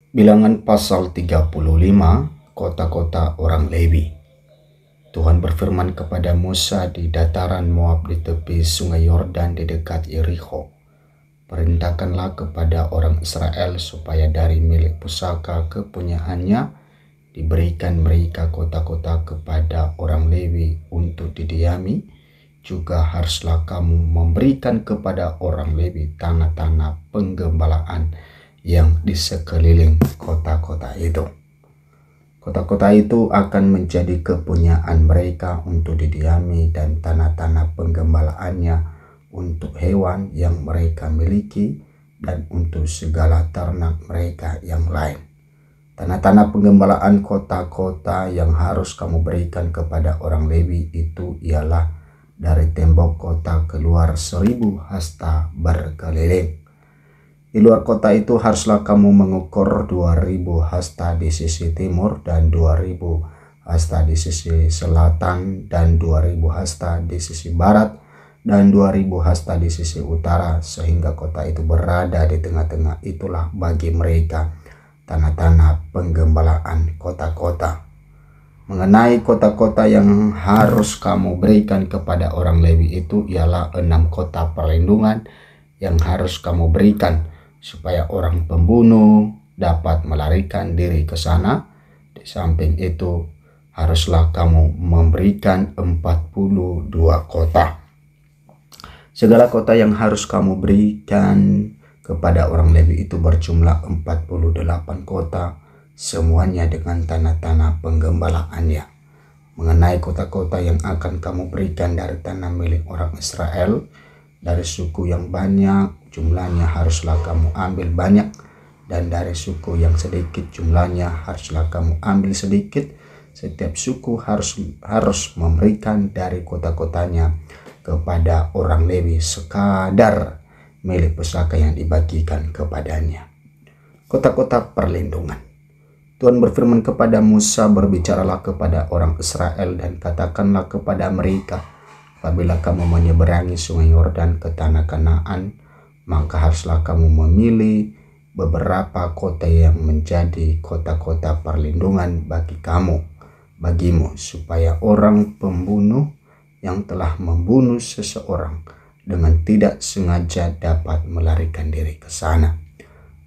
Bilangan pasal 35, kota-kota orang Lewi. Tuhan berfirman kepada Musa di dataran Moab di tepi sungai Yordan di dekat Yerikho. Perintahkanlah kepada orang Israel supaya dari milik pusaka kepunyaannya diberikan mereka kota-kota kepada orang Lewi untuk didiami. Juga haruslah kamu memberikan kepada orang Lewi tanah-tanah penggembalaan yang di sekeliling kota-kota itu. Kota-kota itu akan menjadi kepunyaan mereka untuk didiami dan tanah-tanah penggembalaannya untuk hewan yang mereka miliki dan untuk segala ternak mereka yang lain. Tanah-tanah penggembalaan kota-kota yang harus kamu berikan kepada orang Lewi itu ialah dari tembok kota keluar 1000 hasta berkeliling. Di luar kota itu haruslah kamu mengukur 2000 hasta di sisi timur dan 2000 hasta di sisi selatan dan 2000 hasta di sisi barat dan 2000 hasta di sisi utara, sehingga kota itu berada di tengah-tengah. Itulah bagi mereka tanah-tanah penggembalaan kota-kota. Mengenai kota-kota yang harus kamu berikan kepada orang Lewi itu ialah 6 kota perlindungan yang harus kamu berikan supaya orang pembunuh dapat melarikan diri ke sana. Di samping itu haruslah kamu memberikan 42 kota. Segala kota yang harus kamu berikan kepada orang Lewi itu berjumlah 48 kota, semuanya dengan tanah-tanah penggembalaannya. Mengenai kota-kota yang akan kamu berikan dari tanah milik orang Israel, dari suku yang banyak jumlahnya haruslah kamu ambil banyak, dan dari suku yang sedikit jumlahnya haruslah kamu ambil sedikit. Setiap suku harus memberikan dari kota-kotanya kepada orang Lewi sekadar milik pusaka yang dibagikan kepadanya. Kota-kota perlindungan. Tuhan berfirman kepada Musa, berbicaralah kepada orang Israel dan katakanlah kepada mereka, apabila kamu menyeberangi sungai Yordan ke tanah Kanaan, maka haruslah kamu memilih beberapa kota yang menjadi kota-kota perlindungan bagimu, supaya orang pembunuh yang telah membunuh seseorang dengan tidak sengaja dapat melarikan diri ke sana.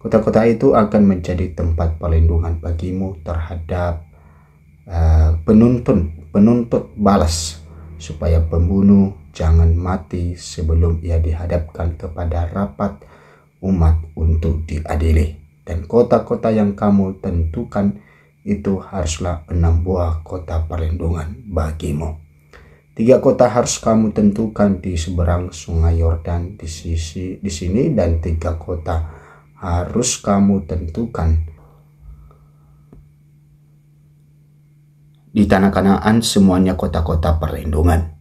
Kota-kota itu akan menjadi tempat perlindungan bagimu terhadap penuntut balas, supaya pembunuh jangan mati sebelum ia dihadapkan kepada rapat umat untuk diadili. Dan kota-kota yang kamu tentukan itu haruslah 6 buah kota perlindungan bagimu. 3 kota harus kamu tentukan di seberang sungai Yordan di sini, dan 3 kota harus kamu tentukan di tanah Kanaan, semuanya kota-kota perlindungan.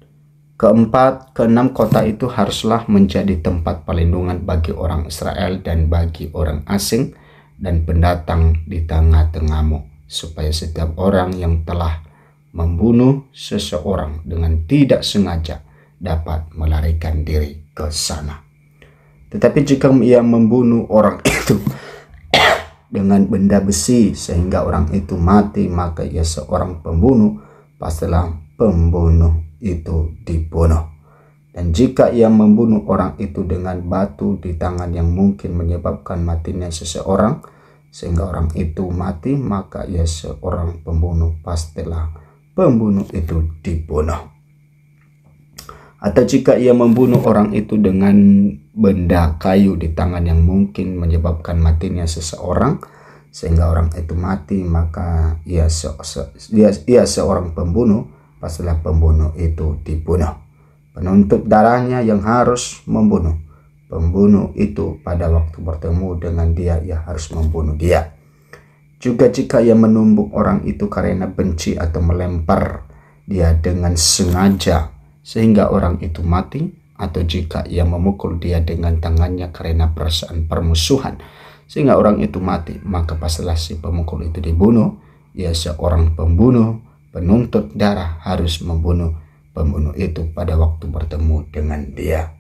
Keempat, keenam kota itu haruslah menjadi tempat perlindungan bagi orang Israel dan bagi orang asing dan pendatang di tengah-tengahmu, supaya setiap orang yang telah membunuh seseorang dengan tidak sengaja dapat melarikan diri ke sana. Tetapi jika ia membunuh orang itu dengan benda besi sehingga orang itu mati, maka ia seorang pembunuh, pastilah pembunuh itu dibunuh. Dan jika ia membunuh orang itu dengan batu di tangan yang mungkin menyebabkan matinya seseorang sehingga orang itu mati, maka ia seorang pembunuh, pastilah pembunuh itu dibunuh. Atau jika ia membunuh orang itu dengan benda kayu di tangan yang mungkin menyebabkan matinya seseorang sehingga orang itu mati, maka ia seorang pembunuh, pastilah pembunuh itu dibunuh. Penuntut darahnya yang harus membunuh pembunuh itu pada waktu bertemu dengan dia, ia harus membunuh dia. Juga jika ia menumbuk orang itu karena benci atau melempar dia dengan sengaja sehingga orang itu mati, atau jika ia memukul dia dengan tangannya karena perasaan permusuhan sehingga orang itu mati, maka pastilah si pemukul itu dibunuh. Ia seorang pembunuh. Penuntut darah harus membunuh pembunuh itu pada waktu bertemu dengan dia.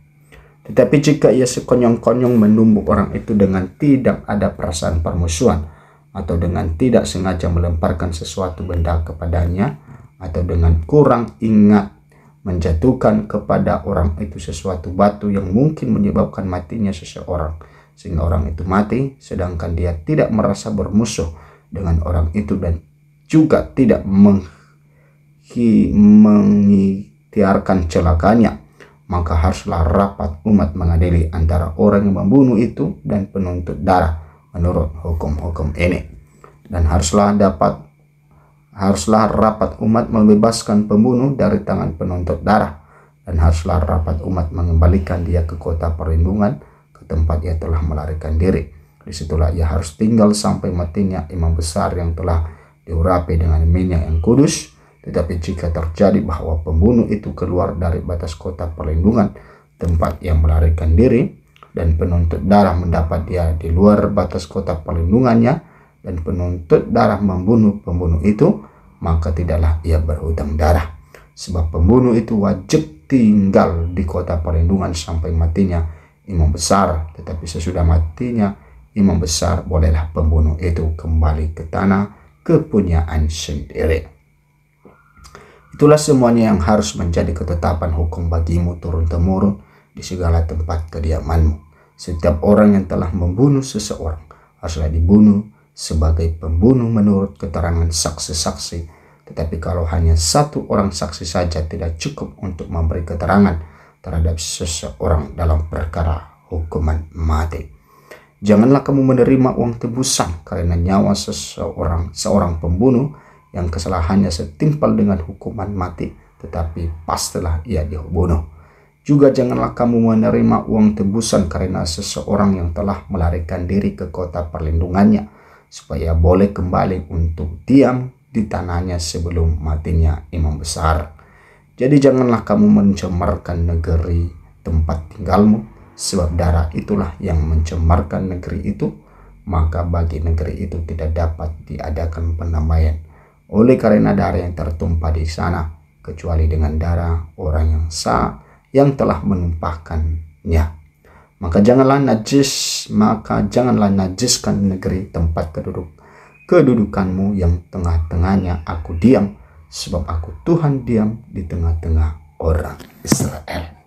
Tetapi jika ia sekonyong-konyong menumbuk orang itu dengan tidak ada perasaan permusuhan, atau dengan tidak sengaja melemparkan sesuatu benda kepadanya, atau dengan kurang ingat menjatuhkan kepada orang itu sesuatu batu yang mungkin menyebabkan matinya seseorang, sehingga orang itu mati, sedangkan dia tidak merasa bermusuh dengan orang itu dan juga tidak mengikhtiarkan celakanya, maka haruslah rapat umat mengadili antara orang yang membunuh itu dan penuntut darah menurut hukum-hukum ini. Dan haruslah rapat umat membebaskan pembunuh dari tangan penuntut darah, dan haruslah rapat umat mengembalikan dia ke kota perlindungan, ke tempat ia telah melarikan diri. Disitulah ia harus tinggal sampai matinya imam besar yang telah diurapi dengan minyak yang kudus. Tetapi jika terjadi bahwa pembunuh itu keluar dari batas kota perlindungan, tempat ia melarikan diri, dan penuntut darah mendapat dia di luar batas kota perlindungannya, dan penuntut darah membunuh pembunuh itu, maka tidaklah ia berhutang darah, sebab pembunuh itu wajib tinggal di kota perlindungan sampai matinya imam besar. Tetapi sesudah matinya imam besar, bolehlah pembunuh itu kembali ke tanah kepunyaan sendiri. Itulah semuanya yang harus menjadi ketetapan hukum bagimu turun-temurun di segala tempat kediamanmu. Setiap orang yang telah membunuh seseorang haruslah dibunuh sebagai pembunuh menurut keterangan saksi-saksi. Tetapi kalau hanya satu orang saksi saja tidak cukup untuk memberi keterangan terhadap seseorang dalam perkara hukuman mati. Janganlah kamu menerima uang tebusan karena nyawa seorang pembunuh yang kesalahannya setimpal dengan hukuman mati, tetapi pastilah ia dibunuh. Juga janganlah kamu menerima uang tebusan karena seseorang yang telah melarikan diri ke kota perlindungannya, supaya boleh kembali untuk diam di tanahnya sebelum matinya imam besar. Jadi janganlah kamu mencemarkan negeri tempat tinggalmu, sebab darah itulah yang mencemarkan negeri itu, maka bagi negeri itu tidak dapat diadakan pendamaian oleh karena darah yang tertumpah di sana, kecuali dengan darah orang yang sah yang telah menumpahkannya. Maka janganlah najiskan negeri tempat kedudukanmu yang tengah-tengahnya aku diam, sebab aku Tuhan diam di tengah-tengah orang Israel.